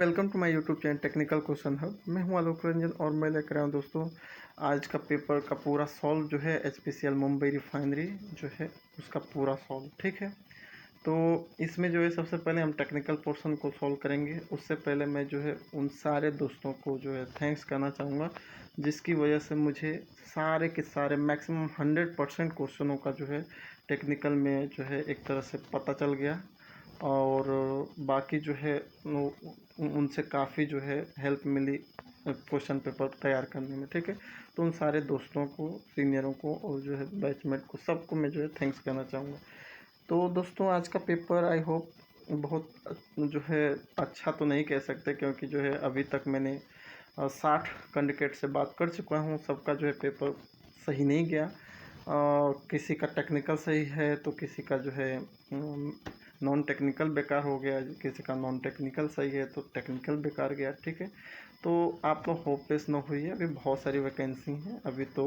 Welcome to my YouTube channel technical question hub. मैं हूं आलोक रंजन और मैं लेकर आया हूं दोस्तों आज का पेपर का पूरा सॉल्व जो है एचपीसीएल मुंबई रिफाइनरी जो है उसका पूरा सॉल्व। ठीक है, तो इसमें जो है सबसे पहले हम टेक्निकल पोर्शन को सॉल्व करेंगे। उससे पहले मैं जो है उन सारे दोस्तों को जो है थैंक्स करना चाहूँगा जिसकी वजह से मुझे सारे के सारे मैक्सिमम 100% क्वेश्चनों का जो है टेक्निकल में जो है एक तरह से पता चल गया और बाकी जो है उनसे काफ़ी जो है हेल्प मिली क्वेश्चन पेपर तैयार करने में। ठीक है, तो उन सारे दोस्तों को, सीनियरों को और जो है बैचमेट को, सबको मैं जो है थैंक्स करना चाहूँगा। तो दोस्तों आज का पेपर आई होप बहुत जो है अच्छा तो नहीं कह सकते क्योंकि जो है अभी तक मैंने 60 कैंडिडेट से बात कर चुका हूँ। सबका जो है पेपर सही नहीं गया। किसी का टेक्निकल सही है तो किसी का जो है नॉन टेक्निकल बेकार हो गया, किसी का नॉन टेक्निकल सही है तो टेक्निकल बेकार गया। ठीक है, तो आप लोग होपलेस न होइए, अभी बहुत सारी वैकेंसी हैं। अभी तो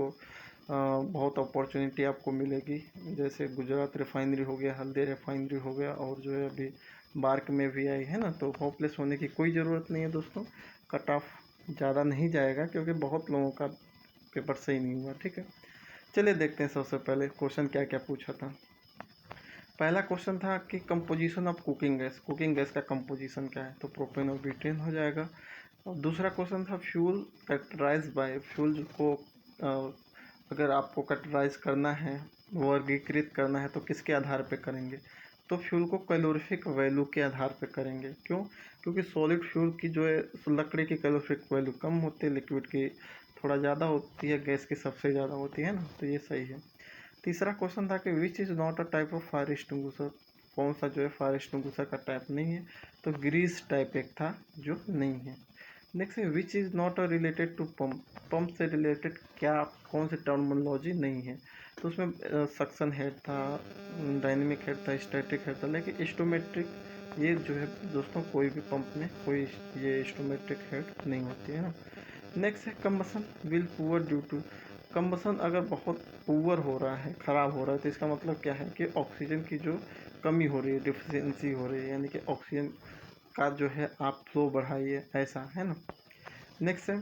बहुत अपॉर्चुनिटी आपको मिलेगी, जैसे गुजरात रिफाइनरी हो गया, हल्दी रिफाइनरी हो गया और जो है अभी बार्क में भी आई है ना। तो होपलेस होने की कोई ज़रूरत नहीं है दोस्तों। कट ऑफ ज़्यादा नहीं जाएगा क्योंकि बहुत लोगों का पेपर सही नहीं हुआ। ठीक है, चलिए देखते हैं सबसे पहले क्वेश्चन क्या क्या पूछा था। पहला क्वेश्चन था कि कंपोजिशन ऑफ कुकिंग गैस का कंपोजिशन क्या है, तो प्रोपेन और ब्यूटेन हो जाएगा। और दूसरा क्वेश्चन था फ्यूल कैटेगराइज बाय, फ्यूल को अगर आपको कैटेगराइज करना है, वर्गीकृत करना है तो किसके आधार पे करेंगे, तो फ्यूल को कैलोरीफिक वैल्यू के आधार पे करेंगे। क्यों? क्योंकि सॉलिड फ्यूल की जो है लकड़ी की कैलोरीफिक वैल्यू कम होती है, लिक्विड की थोड़ा ज़्यादा होती है, गैस की सबसे ज़्यादा होती है ना, तो ये सही है। तीसरा क्वेश्चन था कि विच is not a type of fire extinguisher, कौन सा जो है फायर एक्सटिंग्विशर का टाइप नहीं है, तो ग्रीस टाइप एक था जो नहीं है। नेक्स्ट है which is not a related to pump, pump से रिलेटेड क्या कौन सी टर्मिनोलॉजी नहीं है, तो उसमें सक्शन हेड था, डायनेमिक हेड था, स्टैटिक हेड था, लेकिन इंस्ट्रूमेट्रिक ये जो है दोस्तों कोई भी पंप में कोई ये इंस्ट्रूमेट्रिक हेड नहीं होती है ना। नेक्स्ट है combustion will poor due to, combustion अगर बहुत पुअर हो रहा है, ख़राब हो रहा है, तो इसका मतलब क्या है कि ऑक्सीजन की जो कमी हो रही है, डिफिशियंसी हो रही है, यानी कि ऑक्सीजन का जो है आप फ्लो बढ़ाइए, ऐसा है ना। नेक्स्ट है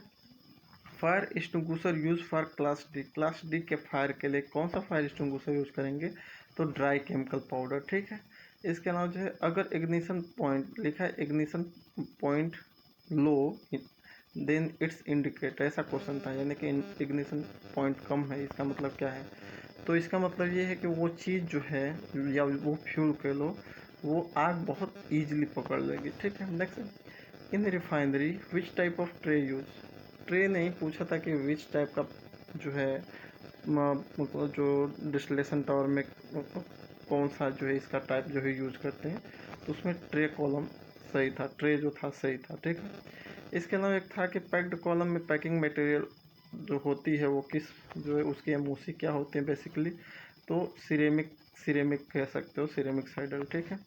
fire extinguisher use for class D, class D के फायर के लिए कौन सा फायर एक्सटिंग्विशर यूज करेंगे, तो ड्राई केमिकल पाउडर। ठीक है, इसके अलावा जो है अगर इग्निशन पॉइंट लिखा है, ignition point low then it's indicate, ऐसा क्वेश्चन था, यानी कि इग्निशन पॉइंट कम है, इसका मतलब क्या है, तो इसका मतलब ये है कि वो चीज़ जो है या वो फ्यूल कह लो, वो आग बहुत ईजिली पकड़ लेगी। ठीक है, next in refinery which type of tray use, tray नहीं पूछा था कि विच टाइप का जो है मतलब जो डिस्टिलेशन टावर में कौन सा जो है इसका टाइप जो है यूज करते हैं, तो उसमें ट्रे कॉलम सही था, ट्रे जो था सही था। ठीक है, इसके अलावा एक था कि पैक्ड कॉलम में पैकिंग मटेरियल जो होती है वो किस जो है उसकी एमओसी क्या होते हैं बेसिकली, तो सिरेमिक, सिरेमिक कह सकते हो, सिरेमिक साइडल। ठीक है,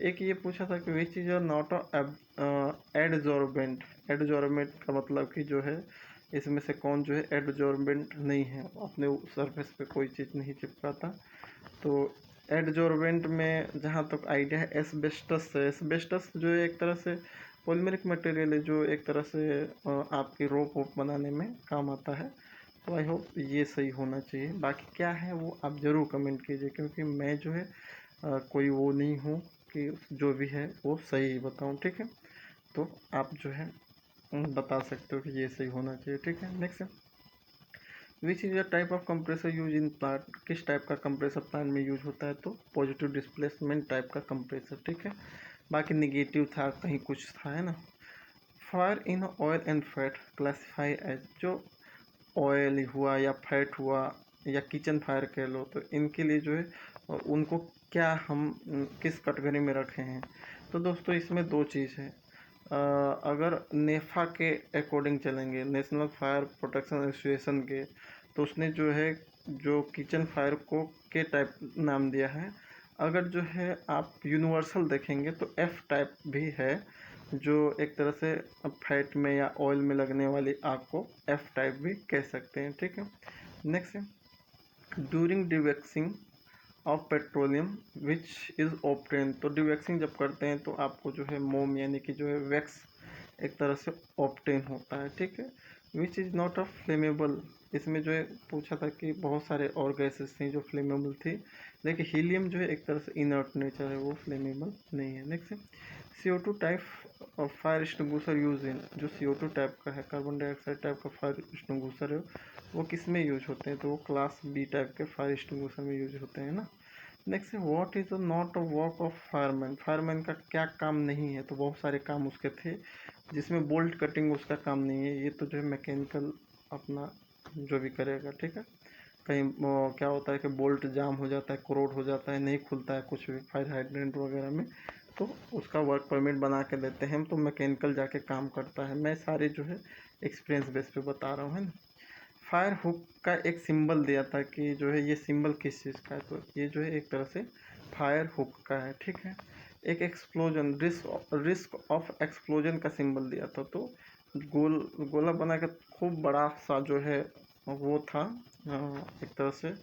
एक ये पूछा था कि विच इज़ नॉट एडजॉर्बेंट, एडजॉर्बेंट का मतलब कि जो है इसमें से कौन जो है एडजॉर्बेंट नहीं है, अपने सरफेस पे कोई चीज़ नहीं चिपकाता। तो एडजॉर्बेंट में जहाँ तक आइडिया है एस्बेस्टस है, एस्बेस्टस जो है एक तरह से पॉलीमरिक मटेरियल है जो एक तरह से आपकी रोप वोप बनाने में काम आता है। तो आई होप ये सही होना चाहिए, बाकी क्या है वो आप ज़रूर कमेंट कीजिए क्योंकि मैं जो है कोई वो नहीं हूँ कि जो भी है वो सही बताऊँ। ठीक है, तो आप जो है बता सकते हो कि ये सही होना चाहिए। ठीक है, next which is the type of compressor use in plant, किस टाइप का कंप्रेसर प्लांट में यूज होता है, तो पॉजिटिव डिस्प्लेसमेंट टाइप का कंप्रेसर। ठीक है, बाकी निगेटिव था, कहीं कुछ था, है ना। Fire in oil and fat classify as, जो ऑयल हुआ या फैट हुआ या किचन फायर कह लो, तो इनके लिए जो है उनको क्या हम किस कैटेगरी में रखे हैं, तो दोस्तों इसमें दो चीज़ है। अगर नेफा के अकॉर्डिंग चलेंगे, नेशनल फायर प्रोटेक्शन एसोसिएशन के, तो उसने जो है जो किचन फायर को के टाइप नाम दिया है। अगर जो है आप यूनिवर्सल देखेंगे तो एफ टाइप भी है, जो एक तरह से फैट में या ऑयल में लगने वाली आग को एफ टाइप भी कह सकते हैं। ठीक है, नेक्स्ट है during dewaxing of petroleum which is obtain, तो डिवैक्सिंग जब करते हैं तो आपको जो है मोम यानी कि जो है वैक्स एक तरह से ऑब्टेन होता है, ठीक है। Which is not a flammable, इसमें जो है पूछा था कि बहुत सारे और गैसेस थी जो फ्लेमेबल थी, लेकिन हीलियम जो है एक तरह से इनर्ट नेचर है, वो फ्लेमेबल नहीं है। नेक्स्ट है CO2 type of fire extinguisher use in, जो CO2 टाइप का है, कार्बन डाइऑक्साइड टाइप का फायर एक्सटिंग्विशर है, वो किस में यूज होते हैं, तो वो क्लास B टाइप के फायर एक्सटिंग्विशर में यूज होते हैं ना। नेक्स्ट है what is not a work of fireman, fireman का क्या काम नहीं है, तो बहुत सारे काम उसके थे जिसमें बोल्ट कटिंग उसका काम नहीं है, ये तो जो है मैकेनिकल अपना जो भी करेगा, ठीक है। कहीं क्या होता है कि बोल्ट जाम हो जाता है, क्रोड हो जाता है, नहीं खुलता है कुछ भी फायर हाइड्रेंट वगैरह में, तो उसका वर्क परमिट बना के देते हैं हम, तो मैकेनिकल जाके काम करता है। मैं सारे जो है एक्सपीरियंस बेस पे बता रहा हूँ, है ना। फायर हुक का एक सिंबल दिया था कि जो है ये सिंबल किस चीज़ का है, तो ये जो है एक तरह से फायर हुक का है, ठीक है। एक एक्सप्लोजन, रिस्क ऑफ एक्सप्लोजन का सिंबल दिया था, तो गोला बना के खूब बड़ा सा जो है वो था, एक तरह से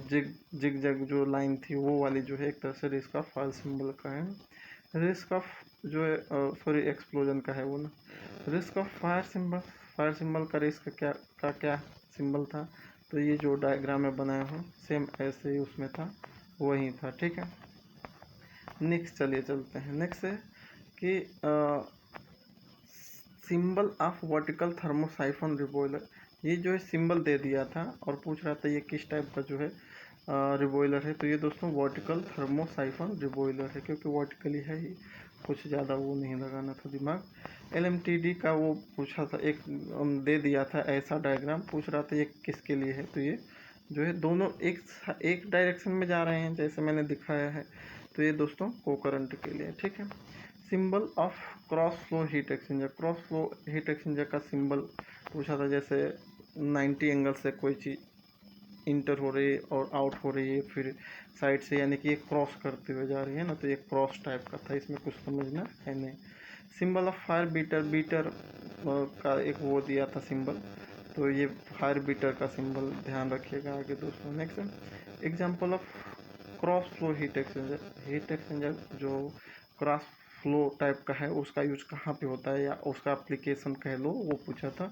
जिग जिग जग जो लाइन थी वो वाली जो है एक तरह से रिस्क ऑफ फायर सिंबल का है। रिस्क ऑफ जो है सॉरी एक्सप्लोजन का है वो ना। रिस्क ऑफ फायर सिंबल का रिस्क क्या सिंबल था, तो ये जो डायग्राम में बनाया हूँ सेम ऐसे ही उसमें था, वही था, ठीक है। नेक्स्ट चलिए चलते हैं। नेक्स्ट है कि सिंबल ऑफ वर्टिकल थर्मोसाइफन रिबॉयलर, ये जो है सिंबल दे दिया था और पूछ रहा था ये किस टाइप का जो है रिबॉयलर है, तो ये दोस्तों वर्टिकल थर्मोसाइफन रिबॉयलर है, क्योंकि वर्टिकली है ही, कुछ ज़्यादा वो नहीं लगाना था दिमाग। LMTD का वो पूछा था, एक दे दिया था ऐसा डायग्राम, पूछ रहा था ये किसके लिए है, तो ये जो है दोनों एक डायरेक्शन में जा रहे हैं जैसे मैंने दिखाया है, तो ये दोस्तों कोकरंट के लिए, ठीक है। Symbol of cross flow heat exchanger, cross flow heat exchanger का सिंबल पूछा था, जैसे 90 एंगल से कोई चीज़ इंटर हो रही है और आउट हो रही है फिर साइड से, यानी कि ये क्रॉस करते हुए जा रही है ना, तो ये क्रॉस टाइप का था, इसमें कुछ समझना है नहीं। सिंबल ऑफ फायर बीटर का एक वो दिया था सिंबल, तो ये फायर बीटर का सिंबल ध्यान रखिएगा आगे दोस्तों। Next example of cross flow heat exchanger जो क्रॉस फ्लो टाइप का है उसका यूज कहाँ पे होता है या उसका एप्लीकेशन कह लो, वो पूछा था,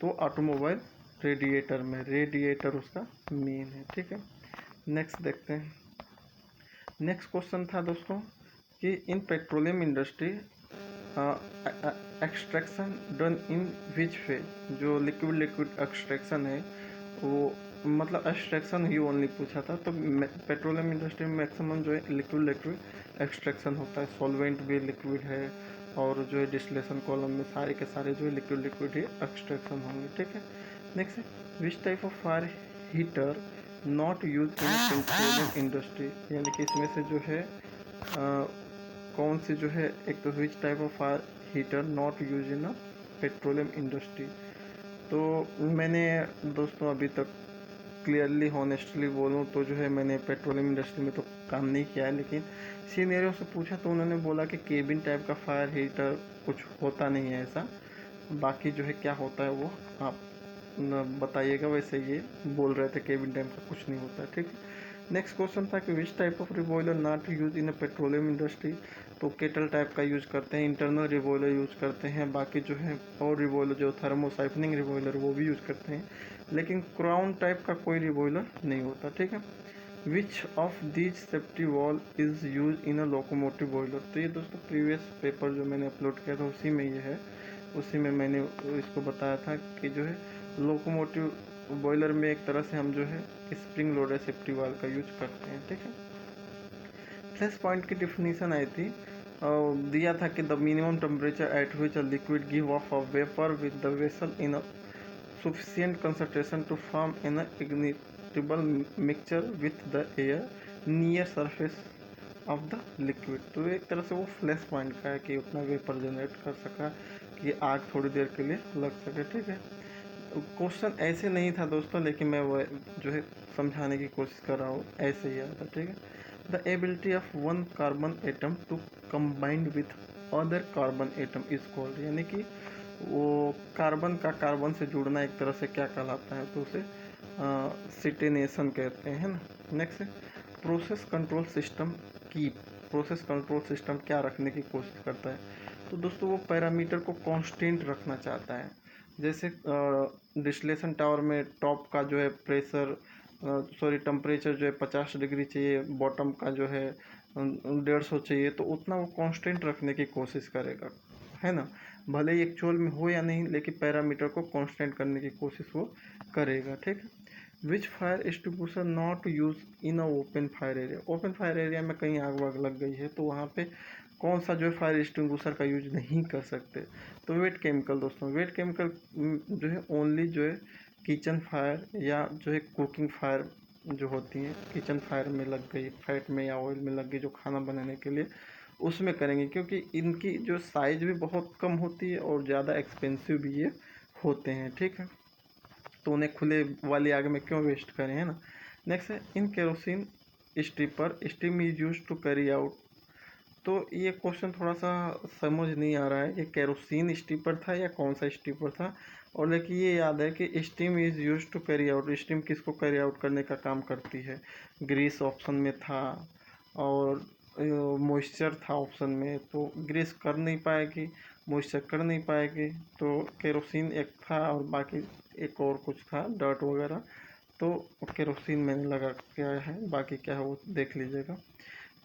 तो ऑटोमोबाइल रेडिएटर में, रेडिएटर उसका मेन है, ठीक है। नेक्स्ट देखते हैं। नेक्स्ट क्वेश्चन था दोस्तों कि in petroleum industry extraction done in which phase, जो लिक्विड एक्सट्रैक्शन है वो, मतलब एक्सट्रैक्शन ही ओनली पूछा था, तो पेट्रोलियम इंडस्ट्री में मैक्सिमम जो है लिक्विड एक्सट्रैक्शन होता है, सॉल्वेंट भी लिक्विड है, और जो है डिस्टिलेशन कॉलम में सारे के सारे जो है लिक्विड ही एक्सट्रैक्शन होंगे, ठीक है। Next which type of fire heater not use in petroleum industry, यानी कि इसमें से जो है कौन सी जो है, एक तो विच type of fire heater not use in a petroleum industry, तो मैंने दोस्तों अभी तक क्लियरली हॉनेस्टली बोलूँ तो जो है मैंने पेट्रोलियम इंडस्ट्री में तो काम नहीं किया है, लेकिन सीनियरों से पूछा तो उन्होंने बोला कि केबिन टाइप का फायर हीटर कुछ होता नहीं है ऐसा, बाकी जो है क्या होता है वो आप बताइएगा, वैसे ये बोल रहे थे केबिन टाइप का कुछ नहीं होता है, ठीक है। नेक्स्ट क्वेश्चन था कि which type of reboiler not use in a petroleum industry, तो केटल टाइप का यूज करते हैं, इंटरनल रिबॉयलर यूज करते हैं, बाकी जो है और रिबॉयलर जो थर्मोसाइफनिंग रिबॉयलर वो भी यूज करते हैं, लेकिन क्राउन टाइप का कोई रिबॉयलर नहीं होता, ठीक है। Which of these safety wall is use in a locomotive boiler, तो ये दोस्तों प्रीवियस पेपर जो मैंने अपलोड किया था उसी में ये है, उसी में मैंने इसको बताया था कि जो है लोकोमोटिव बॉयलर में एक तरह से हम जो है स्प्रिंग लोडेड सेफ्टी वाल का यूज करते हैं, ठीक है। फ्लैश पॉइंट की डिफिनीशन आई थी, दिया था कि the minimum temperature at which a liquid give of a vapour with the vessel in a sufficient concentration to form an ignitable mixture with the air near surface of the liquid, तो एक तरह से वो flash point का है कि उतना vapour generate कर सका कि आग थोड़ी देर के लिए लग सके, ठीक है। क्वेश्चन ऐसे नहीं था दोस्तों, लेकिन मैं वो जो है समझाने की कोशिश कर रहा हूँ, ऐसे ही आता, ठीक है। The ability of one carbon atom to combined with other carbon atom is called, यानी कि वो कार्बन का कार्बन से जुड़ना एक तरह से क्या कहलाता है, तो उसे सिटेनेशन कहते हैं ना। नेक्स्ट प्रोसेस कंट्रोल सिस्टम की, प्रोसेस कंट्रोल सिस्टम क्या रखने की कोशिश करता है, तो दोस्तों वो पैरामीटर को कांस्टेंट रखना चाहता है। जैसे डिस्टिलेशन टावर में टॉप का जो है प्रेशर टेम्परेचर जो है 50 डिग्री चाहिए, बॉटम का जो है 150 चाहिए, तो उतना वो कांस्टेंट रखने की कोशिश करेगा, है ना। भले ही एक्चुअल में हो या नहीं, लेकिन पैरामीटर को कांस्टेंट करने की कोशिश वो करेगा, ठीक है। Which fire extinguisher not use in a open fire area. Open fire area में कहीं आग वाग लग गई है तो वहाँ पे कौन सा जो है फायर एक्सटिंग्विशर का यूज नहीं कर सकते। तो वेट केमिकल दोस्तों, वेट केमिकल जो है ओनली जो है किचन फायर या जो है कुकिंग फायर जो होती हैं, किचन फायर में लग गई, फैट में या ऑयल में लग गई जो खाना बनाने के लिए, उसमें करेंगे, क्योंकि इनकी जो साइज भी बहुत कम होती है और ज़्यादा एक्सपेंसिव भी ये होते हैं, ठीक है। तो उन्हें खुले वाली आग में क्यों वेस्ट करें, है ना। नेक्स्ट है in kerosene stripper steam is use to carry out. तो ये क्वेश्चन थोड़ा सा समझ नहीं आ रहा है कि केरोसिन स्टीपर था या कौन सा स्टीपर था। और लेकिन ये याद है कि steam is use to carry out, steam किसको कैरी आउट करने का काम करती है। ग्रीस ऑप्शन में था और मॉइस्चर था ऑप्शन में, तो ग्रीस कर नहीं पाएगी, मॉइस्चर कर नहीं पाएगी, तो केरोसिन एक था और बाकी एक और कुछ था डर्ट वगैरह। तो केरोसिन मैंने लगा क्या है, बाकी क्या है वो देख लीजिएगा।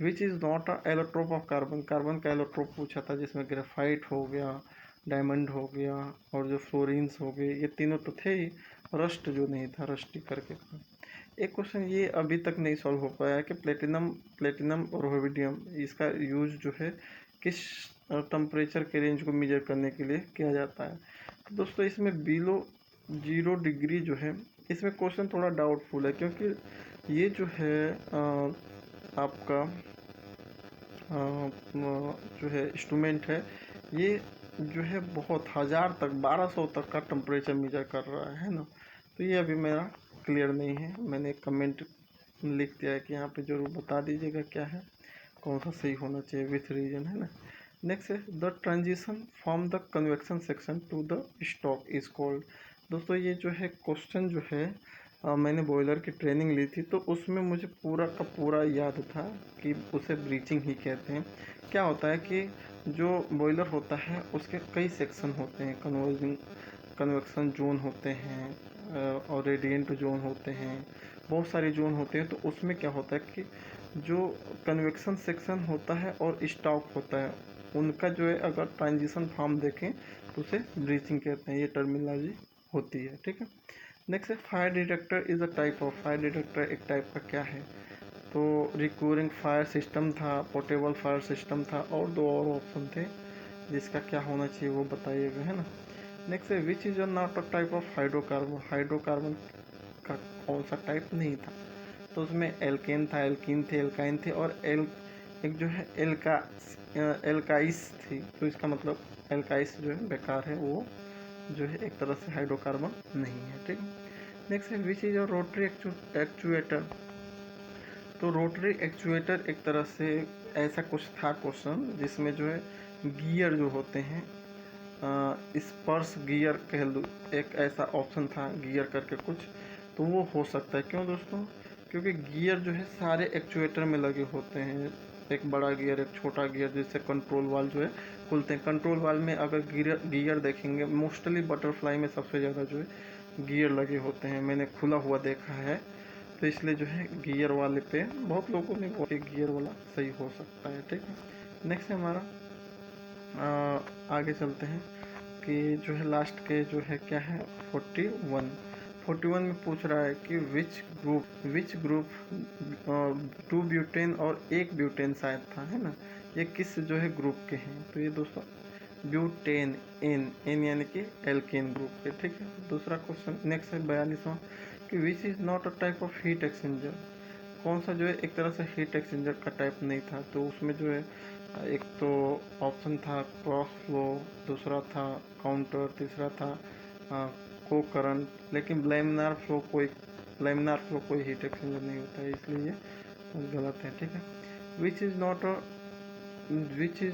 विच is not a allotrope of carbon. Carbon का एलोट्रोप पूछा था जिसमें ग्रेफाइट हो गया, डायमंड हो गया और जो फ्लोरिन्स हो गए, ये तीनों तो थे ही। रस्ट जो नहीं था, रस्टी करके था। एक क्वेश्चन ये अभी तक नहीं सॉल्व हो पाया कि प्लेटिनम और रोहिडियम इसका यूज जो है किस टेम्परेचर के रेंज को मेजर करने के लिए किया जाता है। तो दोस्तों इसमें बिलो 0 डिग्री जो है, इसमें क्वेश्चन थोड़ा डाउटफुल है, क्योंकि ये जो है आपका जो है इंस्ट्रूमेंट है, ये जो है बहुत 1000 तक 1200 तक का टेम्परेचर मेजर कर रहा है ना। तो ये अभी मेरा क्लियर नहीं है, मैंने कमेंट लिख दिया है कि यहाँ पे ज़रूर बता दीजिएगा क्या है, कौन सा सही होना चाहिए विथ रीजन, है ना। नेक्स्ट है the transition from the convection section two the stock is called. दोस्तों ये जो है क्वेश्चन जो है मैंने बॉयलर की ट्रेनिंग ली थी, तो उसमें मुझे पूरा का पूरा याद था कि उसे ब्रीचिंग ही कहते हैं। क्या होता है कि जो बॉयलर होता है उसके कई सेक्शन होते हैं, कन्वेक्शन जोन होते हैं और रेडिएंट जोन होते हैं, बहुत सारे जोन होते हैं। तो उसमें क्या होता है कि जो कन्वेक्शन सेक्शन होता है और स्टॉक होता है, उनका जो है अगर ट्रांजिशन फॉर्म देखें तो उसे ब्रीचिंग कहते हैं, ये टर्मिनोलॉजी होती है, ठीक है। नेक्स्ट है fire detector is a type of. Fire detector एक टाइप का क्या है, तो रिकूरिंग फायर सिस्टम था, पोर्टेबल फायर सिस्टम था और दो और ऑप्शन थे, जिसका क्या होना चाहिए वो बताइएगा, है ना। नेक्स्ट है which is not a type of hydrocarbon. Hydrocarbon का कौन सा टाइप नहीं था, तो उसमें एल्केन था, एल्कीन थे, एल्काइन थे और एक जो है एल्काइस थी। तो इसका मतलब एल्काइस जो है बेकार है, वो जो है एक तरह से हाइड्रोकार्बन नहीं है, ठीक। नेक्स्ट है विच इज और रोटरी एक्चुएटर। तो रोटरी एक्चुएटर एक तरह से ऐसा कुछ था क्वेश्चन जिसमें जो है गियर जो होते हैं, स्पर्श गियर कह लो, एक ऐसा ऑप्शन था गियर करके कुछ, तो वो हो सकता है। क्यों दोस्तों, क्योंकि गियर जो है सारे एक्चुएटर में लगे होते हैं, एक बड़ा गियर एक छोटा गियर, जिससे कंट्रोल वाल जो है खुलते हैं। कंट्रोल वाल में अगर गियर देखेंगे, मोस्टली बटरफ्लाई में सबसे ज़्यादा जो है गियर लगे होते हैं, मैंने खुला हुआ देखा है। तो इसलिए जो है गियर वाले पे बहुत लोगों ने बोला गियर वाला सही हो सकता है, ठीक है। नेक्स्ट है हमारा आगे चलते हैं कि जो है लास्ट के जो है क्या है 41 में पूछ रहा है कि विच ग्रुप 2 ब्यूटेन और 1 ब्यूटेन शायद था, है ना, ये किस जो है ग्रुप के हैं। तो ये दोस्तों ब्यूटेन एन यानी कि एल्केन ग्रुप के, ठीक है। दूसरा क्वेश्चन नेक्स्ट है 42वां कि विच is not a type of heat exchanger. कौन सा जो है एक तरह से हीट एक्सचेंजर का टाइप नहीं था। तो उसमें जो है एक तो ऑप्शन था क्रॉस फ्लो, दूसरा था काउंटर, तीसरा था को करंट, लेकिन लैमिनार फ्लो कोई हीट एक्सचेंजर नहीं होता है, इसलिए ये गलत है, ठीक है। Which is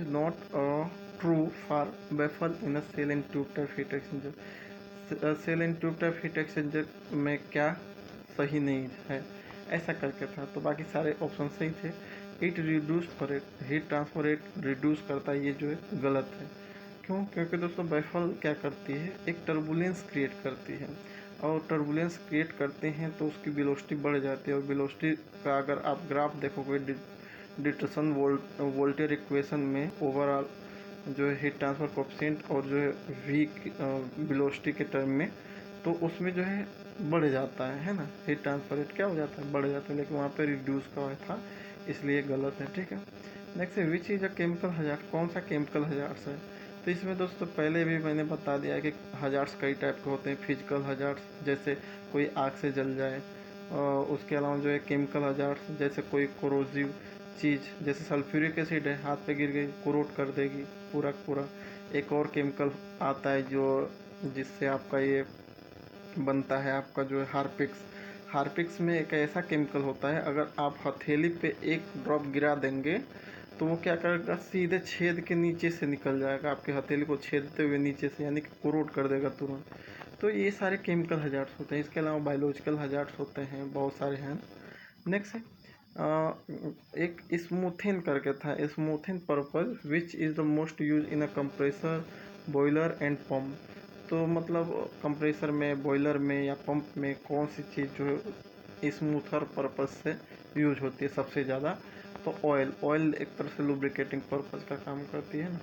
not a true for baffle in a shell and tube type heat exchanger. Shell and tube type heat exchanger में क्या सही नहीं है, ऐसा करके था। तो बाकी सारे ऑप्शन सही थे। Heat reduce rate, heat transfer rate reduce करता है, ये जो है गलत है। क्यों? क्योंकि दोस्तों बाइफल क्या करती है, एक टर्बुलेंस क्रिएट करती है, और टर्बुलेंस क्रिएट करते हैं तो उसकी वेलोसिटी बढ़ जाती है, और वेलोसिटी का अगर आप ग्राफ देखोगे डिटरसन वोल्टेयर इक्वेशन में, ओवरऑल जो है हीट ट्रांसफर कोएफिशिएंट और जो है वी वेलोसिटी के टर्म में, तो उसमें जो है बढ़ जाता है ना, हीट ट्रांसफर रेट क्या हो जाता है, बढ़ जाता है, लेकिन वहाँ पे रिड्यूस का था, इसलिए गलत है। ठीक है, नेक्स्ट है which is a chemical hazard, कौन सा केमिकल हजार्ड्स है? तो इसमें दोस्तों पहले भी मैंने बता दिया है कि हजार्ड्स कई टाइप के होते हैं। फिजिकल हजार्ड्स जैसे कोई आग से जल जाए, और उसके अलावा जो है केमिकल हजार्ड्स जैसे कोई कोरोजिव चीज़, जैसे सल्फ्यूरिक एसिड है, हाथ पे गिर गई कोरोट कर देगी पूरा पूरा। एक और केमिकल आता है जो जिससे आपका ये बनता है, आपका जो है हार्पिक्स। हार्पिक्स में एक ऐसा केमिकल होता है, अगर आप हथेली पे एक ड्रॉप गिरा देंगे तो वो क्या करेगा, सीधे छेद के नीचे से निकल जाएगा, आपके हथेली को छेदते हुए नीचे से, यानी कि कोरोट कर देगा तुरंत। तो ये सारे केमिकल हजार्ड्स होते हैं। इसके अलावा बायोलॉजिकल हजार्ड्स होते हैं, बहुत सारे हैं। नेक्स्ट है एक स्मूथिंग करके था, smoothing purpose which is the most use in a compressor, boiler and pump. तो मतलब कंप्रेसर में, बॉयलर में या पंप में कौन सी चीज़ जो है स्मूथर पर्पज से यूज होती है सबसे ज़्यादा? तो ऑयल एक तरह से लुब्रिकेटिंग पर्पज का काम करती है ना।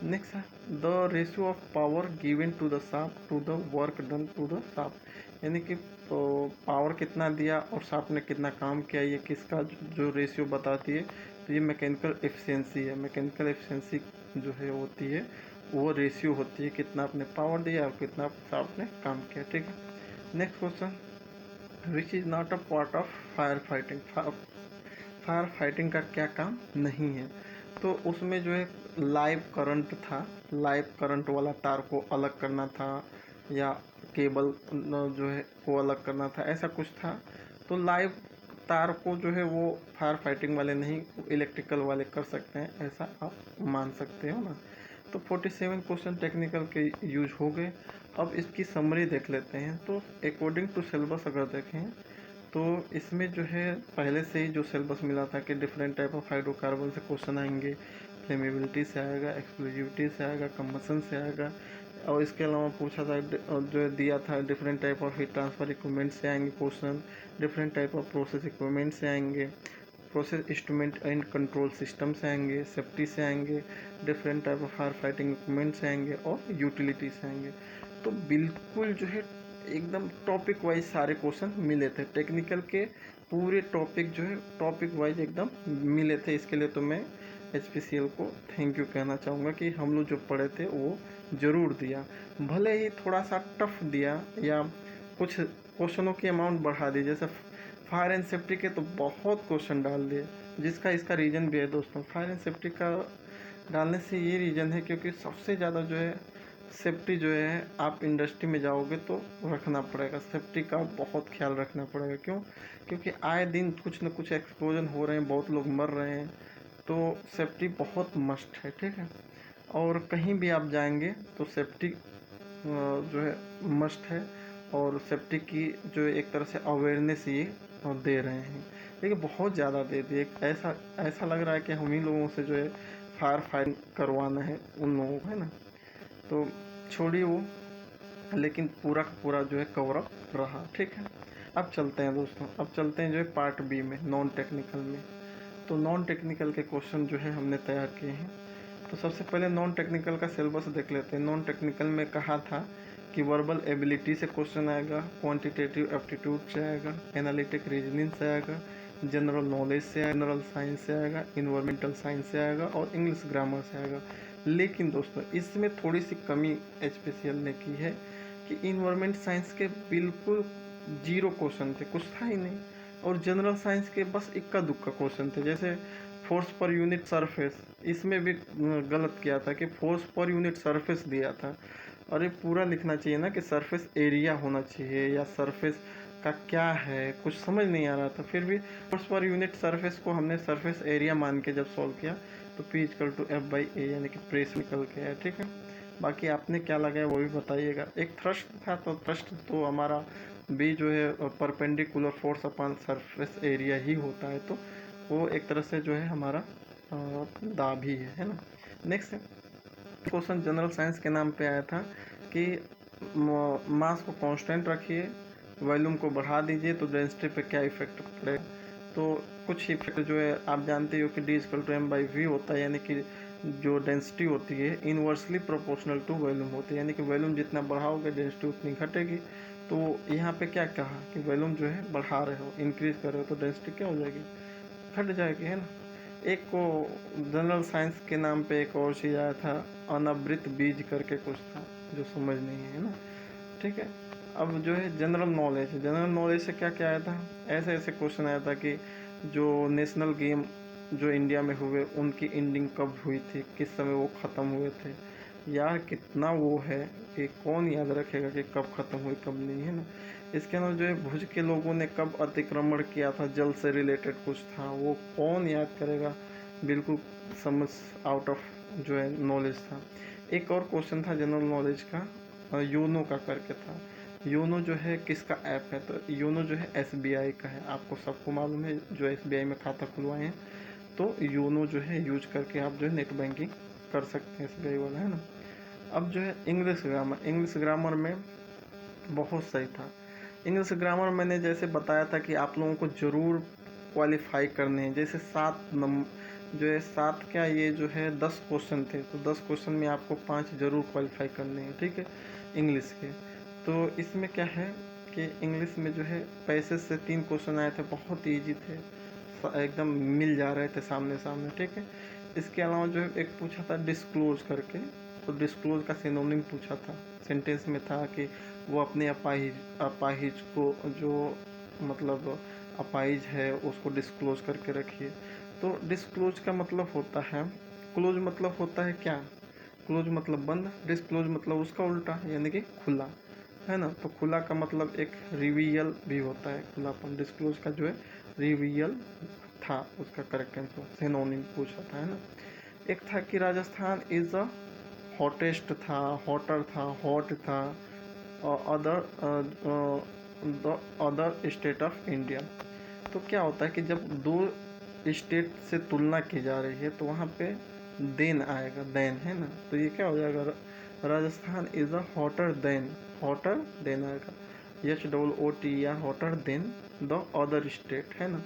नेक्स्ट है the ratio of power given to the shaft to the work done to the shaft, यानी कि तो पावर कितना दिया और शाफ्ट ने कितना काम किया, ये किसका जो रेशियो बताती है? तो ये मैकेनिकल एफिशिएंसी है। मैकेनिकल एफिशिएंसी जो है होती है, वो रेशियो होती है कितना आपने पावर दिया और कितना शाफ्ट ने काम किया। ठीक है, next question which is not a part of fire fighting. Fire fighting का क्या काम नहीं है? तो उसमें जो है लाइव करंट था, लाइव करंट वाला तार को अलग करना था, या केबल जो है को अलग करना था, ऐसा कुछ था। तो लाइव तार को जो है वो फायर फाइटिंग वाले नहीं, इलेक्ट्रिकल वाले कर सकते हैं, ऐसा आप मान सकते हो ना। तो 47 क्वेश्चन टेक्निकल के यूज हो गए। अब इसकी समरी देख लेते हैं। तो अकॉर्डिंग टू सिलेबस अगर देखें तो इसमें जो है पहले से ही जो सिलेबस मिला था कि डिफरेंट टाइप ऑफ हाइड्रोकार्बन से क्वेश्चन आएंगे, फ्लेमेबिलिटी से आएगा, एक्सप्लोजिविटी से आएगा, कंबसन से आएगा, और इसके अलावा पूछा था जो दिया था different type of heat transfer equipment से आएंगे question, different type of process equipment से आएंगे, process instrument and control system से आएंगे, सेफ्टी से आएंगे, different type of fire fighting equipment से आएंगे, और यूटिलिटी से आएंगे। तो बिल्कुल जो है एकदम टॉपिक वाइज सारे क्वेश्चन मिले थे। टेक्निकल के पूरे टॉपिक जो है टॉपिक वाइज एकदम मिले थे। इसके लिए तो मैं HPCL को थैंक यू कहना चाहूँगा कि हम लोग जो पढ़े थे वो ज़रूर दिया, भले ही थोड़ा सा टफ दिया या कुछ क्वेश्चनों की अमाउंट बढ़ा दी। जैसे फायर एंड सेफ्टी के तो बहुत क्वेश्चन डाल दिए, जिसका इसका रीज़न भी है दोस्तों। फायर एंड सेफ्टी का डालने से ये रीज़न है क्योंकि सबसे ज़्यादा जो है सेफ्टी जो है आप इंडस्ट्री में जाओगे तो रखना पड़ेगा, सेफ्टी का बहुत ख्याल रखना पड़ेगा। क्यों? क्योंकि आए दिन कुछ न कुछ एक्सप्लोजन हो रहे हैं, बहुत लोग मर रहे हैं, तो सेफ्टी बहुत मस्ट है। ठीक है, और कहीं भी आप जाएंगे तो सेफ्टी जो है मस्ट है, और सेफ्टी की जो एक तरह से अवेयरनेस ये दे रहे हैं, लेकिन बहुत ज़्यादा दे दिए। ऐसा ऐसा लग रहा है कि हम ही लोगों से जो है फायर फाइट करवाना है उन लोगों को, है ना। तो छोड़िए वो, लेकिन पूरा का पूरा जो है कवर अप रहा। ठीक है, अब चलते हैं दोस्तों, अब चलते हैं जो है पार्ट बी में, नॉन टेक्निकल में। तो नॉन टेक्निकल के क्वेश्चन जो है हमने तैयार किए हैं। तो सबसे पहले नॉन टेक्निकल का सिलेबस देख लेते हैं। नॉन टेक्निकल में कहा था कि वर्बल एबिलिटी से क्वेश्चन आएगा, क्वांटिटेटिव एप्टीट्यूड से आएगा, एनालिटिक रीजनिंग से आएगा, जनरल नॉलेज से आएगा, जनरल साइंस से आएगा, इन्वायरमेंटल साइंस से आएगा, और इंग्लिश ग्रामर से आएगा। लेकिन दोस्तों इसमें थोड़ी सी कमी HPCL ने की है कि इन्वायरमेंट साइंस के बिल्कुल 0 क्वेश्चन थे, कुछ था ही नहीं, और जनरल साइंस के बस इक्का दुक्का क्वेश्चन थे। जैसे फोर्स पर यूनिट सरफेस, इसमें भी गलत किया था कि फोर्स पर यूनिट सरफेस दिया था, और ये पूरा लिखना चाहिए ना कि सरफेस एरिया होना चाहिए, या सरफेस का क्या है, कुछ समझ नहीं आ रहा था। फिर भी फोर्स पर यूनिट सरफेस को हमने सरफेस एरिया मान के जब सॉल्व किया तो P = F/A, यानी कि प्रेस निकल के है। ठीक है, बाकी आपने क्या लगाया वो भी बताइएगा। एक थ्रस्ट था, तो थ्रस्ट तो हमारा B जो है perpendicular force upon surface area ही होता है, तो वो एक तरह से जो है हमारा दा भी है ना। नेक्स्ट है क्वेश्चन जनरल साइंस के नाम पे आया था कि मास को कांस्टेंट रखिए, वॉल्यूम को बढ़ा दीजिए तो डेंसिटी पे क्या इफेक्ट पड़ेगा। तो कुछ इफेक्ट जो है आप जानते हो कि D=m/v होता है, यानी कि जो डेंसिटी होती है इनवर्सली प्रोपोर्शनल टू वॉल्यूम होती है, यानी कि वॉल्यूम जितना बढ़ाओगे डेंसिटी उतनी घटेगी। तो यहाँ पे क्या कहा कि वॉल्यूम जो है बढ़ा रहे हो, इंक्रीज कर रहे हो, तो डेंसिटी क्या हो जाएगी, घट जाएगी, है ना। एक को जनरल साइंस के नाम पे एक और चीज़ आया था, अनावृत बीज करके कुछ था, जो समझ नहीं है ना, ठीक है। अब जो है जनरल नॉलेज से क्या क्या आया था, ऐसे ऐसे क्वेश्चन आया था कि जो नेशनल गेम जो इंडिया में हुए उनकी एंडिंग कब हुई थी, किस समय वो ख़त्म हुए थे। यार कितना वो है कि कौन याद रखेगा कि कब ख़त्म हुई कब नहीं, है ना। इसके अलावा जो है भुज के लोगों ने कब अतिक्रमण किया था, जल से रिलेटेड कुछ था, वो कौन याद करेगा, बिल्कुल समझ आउट ऑफ जो है नॉलेज था। एक और क्वेश्चन था जनरल नॉलेज का, यूनो का करके था। यूनो जो है किसका ऐप है, तो यूनो जो है SBI का है, आपको सबको मालूम है जो SBI में खाता खुलवाए हैं, तो यूनो जो है यूज करके आप जो है नेट बैंकिंग कर सकते हैं, SBI वाला, है ना। अब जो है इंग्लिश ग्रामर में बहुत सही था। इंग्लिश ग्रामर मैंने जैसे बताया था कि आप लोगों को ज़रूर क्वालिफाई करने हैं, जैसे 7 क्या ये जो है 10 क्वेश्चन थे, तो 10 क्वेश्चन में आपको 5 ज़रूर क्वालिफाई करने हैं, ठीक है, इंग्लिश के। तो इसमें क्या है कि इंग्लिश में जो है पैसेज से 3 क्वेश्चन आए थे, बहुत ईजी थे, एकदम मिल जा रहे थे सामने सामने, ठीक है। इसके अलावा जो है एक पूछा था डिस्क्लोज करके, तो डिस्क्लोज का सिनोनिम पूछा था, सेंटेंस में था कि वो अपने अपाहिज को जो मतलब अपाहिज है उसको डिस्क्लोज करके रखिए। तो डिस्क्लोज का मतलब होता है, क्लोज मतलब होता है क्या, क्लोज मतलब बंद, डिस्क्लोज मतलब उसका उल्टा यानी कि खुला, है ना। तो खुला का मतलब एक रिवील भी होता है, खुलापन। डिस्क्लोज का जो है रिवील था उसका करेक्ट आंसर, सिनोनिम पूछा था, है ना। एक था कि राजस्थान इज अ हॉटेस्ट था, हॉटर था, हॉट था, other the other state of India. तो क्या होता है कि जब दो स्टेट से तुलना की जा रही है तो वहाँ पे देन आएगा, देन, है ना। तो ये क्या हो जाएगा, Rajasthan is a hotter then आएगा, HOOTER, hotter then the other state, है ना।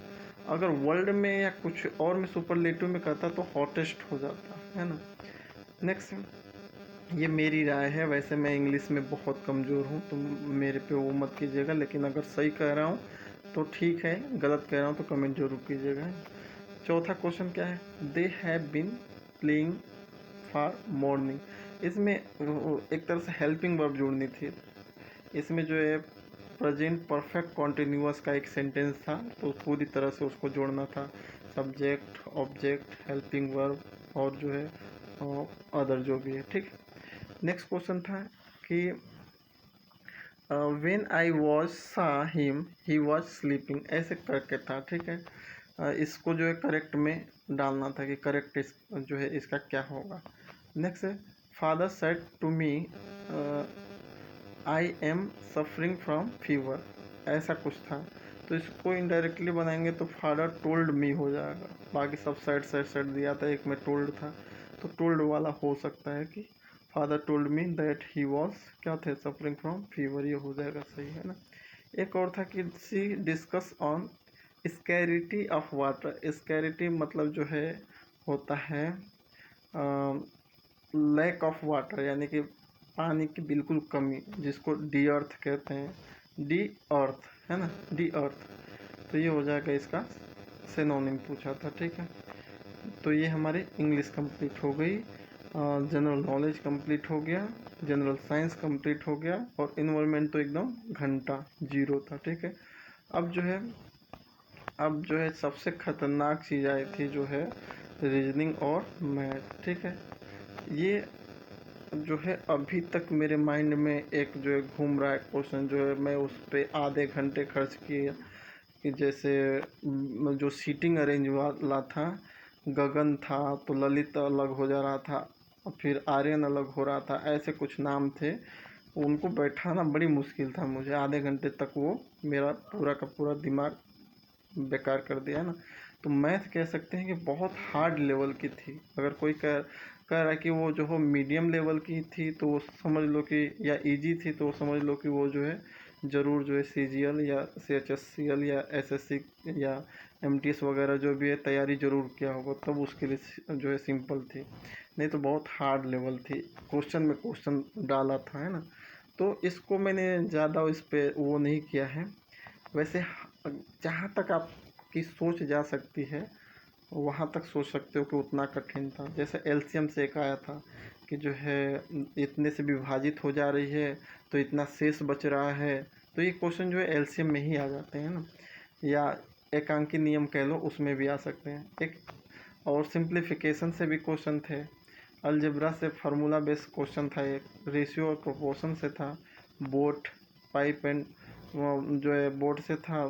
अगर वर्ल्ड में या कुछ और में सुपरलेटिव में कहता तो हॉटेस्ट हो जाता, है ना। नेक्स्ट, ये मेरी राय है, वैसे मैं इंग्लिश में बहुत कमज़ोर हूँ, तो मेरे पे वो मत कीजिएगा, लेकिन अगर सही कह रहा हूँ तो ठीक है, गलत कह रहा हूँ तो कमेंट जरूर कीजिएगा। चौथा क्वेश्चन क्या है, they have been playing for morning. इसमें एक तरह से हेल्पिंग वर्ब जोड़नी थी, इसमें जो है प्रेजेंट परफेक्ट कॉन्टिन्यूअस का एक सेंटेंस था, तो पूरी तरह से उसको जोड़ना था, सब्जेक्ट, ऑब्जेक्ट, हेल्पिंग वर्ब और जो है अदर जो भी है, ठीक। नेक्स्ट क्वेश्चन था कि व्हेन आई वॉज सा हिम ही वॉज स्लीपिंग, ऐसे करके था, ठीक है। इसको जो है करेक्ट में डालना था कि करेक्ट जो है इसका क्या होगा। नेक्स्ट है father said to me I am suffering from fever, ऐसा कुछ था। तो इसको इनडायरेक्टली बनाएंगे तो फादर टोल्ड मी हो जाएगा, बाकी सब साइड दिया था, एक में टोल्ड था, तो टोल्ड वाला हो सकता है कि father told me that he was क्या थे, सफरिंग फ्रॉम फीवर, ये हो जाएगा सही, है ना। एक और था कि सी डिस्कस ऑन स्कैरिटी ऑफ वाटर। स्कैरिटी मतलब जो है होता है लैक ऑफ वाटर, यानी कि पानी की बिल्कुल कमी, जिसको डी अर्थ कहते हैं, डी अर्थ, है ना, डी अर्थ। तो ये हो जाएगा इसका सिनोनिम पूछा था, ठीक है। तो ये हमारी इंग्लिश कंप्लीट हो गई, जनरल नॉलेज कंप्लीट हो गया, जनरल साइंस कंप्लीट हो गया, और इन्वायरमेंट तो एकदम घंटा जीरो था, ठीक है। अब जो है सबसे खतरनाक चीज़ आई थी जो है रीजनिंग और मैथ, ठीक है। ये जो है अभी तक मेरे माइंड में एक जो है घूम रहा है क्वेश्चन, जो है मैं उस पर आधे घंटे खर्च किए, कि जैसे जो सीटिंग अरेंज वाला था, गगन था तो ललित अलग हो जा रहा था, और फिर आर्यन अलग हो रहा था, ऐसे कुछ नाम थे, उनको बैठाना बड़ी मुश्किल था मुझे, आधे घंटे तक वो मेरा पूरा का पूरा दिमाग बेकार कर दिया, है ना। तो मैथ कह सकते हैं कि बहुत हार्ड लेवल की थी। अगर कोई कह रहा है कि वो जो हो मीडियम लेवल की थी तो वो समझ लो कि, या इजी थी तो समझ लो कि वो जो है ज़रूर जो है CGL या CHSCL या SSC या MTS वगैरह जो भी है तैयारी ज़रूर किया होगा, तब उसके लिए जो है सिंपल थी, नहीं तो बहुत हार्ड लेवल थी, क्वेश्चन में क्वेश्चन डाला था, है ना। तो इसको मैंने ज़्यादा इस पर वो नहीं किया है। वैसे जहाँ तक आपकी सोच जा सकती है वहाँ तक सोच सकते हो कि उतना कठिन था। जैसे एलसीएम से एक आया था कि जो है इतने से विभाजित हो जा रही है तो इतना शेष बच रहा है, तो ये क्वेश्चन जो है एलसीएम में ही आ जाते हैं ना, या एकांकी नियम कह लो उसमें भी आ सकते हैं। एक और सिंप्लीफिकेशन से भी क्वेश्चन थे, अलजेब्रा से फार्मूला बेस्ड क्वेश्चन था, एक रेशियो और प्रोपोर्शन से था, बोट पाइप एंड जो है बोट से था,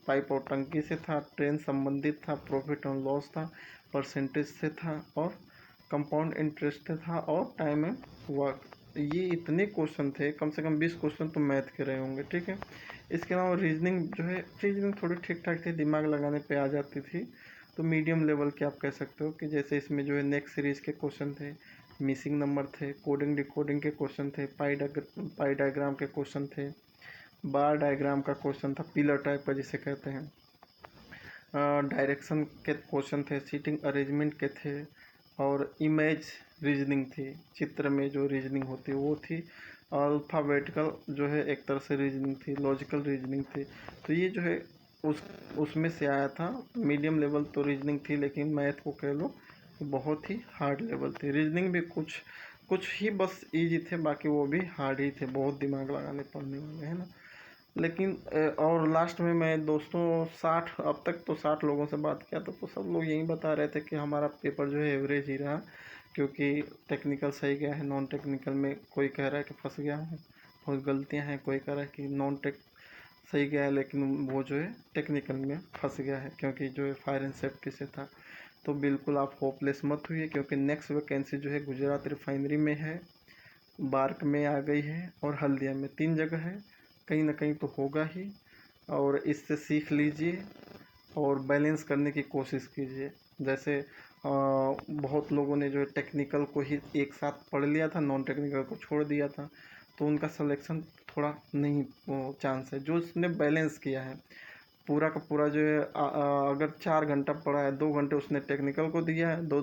पाइप और टंकी से था, ट्रेन संबंधित था, प्रॉफिट और लॉस था, परसेंटेज से था, और कंपाउंड इंटरेस्ट से था, और टाइम एंड वर्क। ये इतने क्वेश्चन थे, कम से कम 20 क्वेश्चन तो मैथ के रहे होंगे, ठीक है। इसके अलावा रीजनिंग जो है, रीजनिंग थोड़ी ठीक ठाक थी, दिमाग लगाने पे आ जाती थी, तो मीडियम लेवल के आप कह सकते हो कि जैसे इसमें जो है नेक्स्ट सीरीज के क्वेश्चन थे, मिसिंग नंबर थे, कोडिंग डिकोडिंग के क्वेश्चन थे, पाई डायग्राम के क्वेश्चन थे, बार डायग्राम का क्वेश्चन था, पिलर टाइप का जिसे कहते हैं, डायरेक्शन के क्वेश्चन थे, सीटिंग अरेंजमेंट के थे, और इमेज रीजनिंग थी, चित्र में जो रीजनिंग होती है वो थी, और अल्फ़ाबेटिकल जो है एक तरह से रीजनिंग थी, लॉजिकल रीजनिंग थी। तो ये जो है उसमें से आया था। मीडियम लेवल तो रीजनिंग थी, लेकिन मैथ को कह लो बहुत ही हार्ड लेवल थी। रीजनिंग भी कुछ कुछ ही बस इजी थे, बाकी वो भी हार्ड ही थे, बहुत दिमाग लगाने पड़ने वाले, है ना। लेकिन और लास्ट में मैं दोस्तों 60, अब तक तो 60 लोगों से बात किया था, तो सब लोग यही बता रहे थे कि हमारा पेपर जो है एवरेज ही रहा, क्योंकि टेक्निकल सही गया है, नॉन टेक्निकल में कोई कह रहा है कि फंस गया है, बहुत गलतियां हैं, कोई कह रहा है कि नॉन टेक सही गया है लेकिन वो जो है टेक्निकल में फंस गया है, क्योंकि जो है फायर एंड सेफ्टी से था। तो बिल्कुल आप होपलेस मत हुई, क्योंकि नेक्स्ट वैकेंसी जो है गुजरात रिफाइनरी में है, बार्क में आ गई है, और हल्दिया में, 3 जगह है, कहीं ना कहीं तो होगा ही। और इससे सीख लीजिए और बैलेंस करने की कोशिश कीजिए। जैसे बहुत लोगों ने जो है टेक्निकल को ही एक साथ पढ़ लिया था, नॉन टेक्निकल को छोड़ दिया था, तो उनका सिलेक्शन थोड़ा नहीं चांस है। जो उसने बैलेंस किया है पूरा का पूरा जो है, अगर 4 घंटा पढ़ा है, 2 घंटे उसने टेक्निकल को दिया है, 2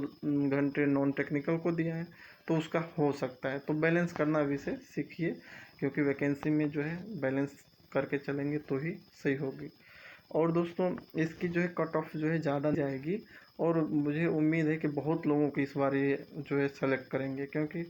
घंटे नॉन टेक्निकल को दिया है, तो उसका हो सकता है। तो बैलेंस करना अभी से सीखिए, क्योंकि वैकेंसी में जो है बैलेंस करके चलेंगे तो ही सही होगी। और दोस्तों इसकी जो है कट ऑफ जो है ज़्यादा जाएगी, और मुझे उम्मीद है कि बहुत लोगों को इस बार ये जो है सेलेक्ट करेंगे, क्योंकि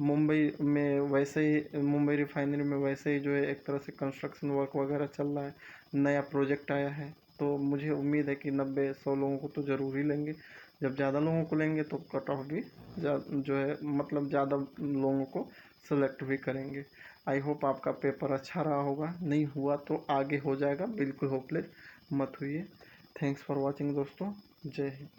मुंबई में वैसे ही, मुंबई रिफाइनरी में वैसे ही जो है एक तरह से कंस्ट्रक्शन वर्क वगैरह चल रहा है, नया प्रोजेक्ट आया है, तो मुझे उम्मीद है कि 90-100 लोगों को तो ज़रूर ही लेंगे। जब ज़्यादा लोगों को लेंगे तो कट ऑफ भी जो है मतलब ज़्यादा लोगों को सेलेक्ट भी करेंगे। आई होप आपका पेपर अच्छा रहा होगा, नहीं हुआ तो आगे हो जाएगा, बिल्कुल होपलेस मत हुई। थैंक्स फॉर वॉचिंग दोस्तों, जय हिंद।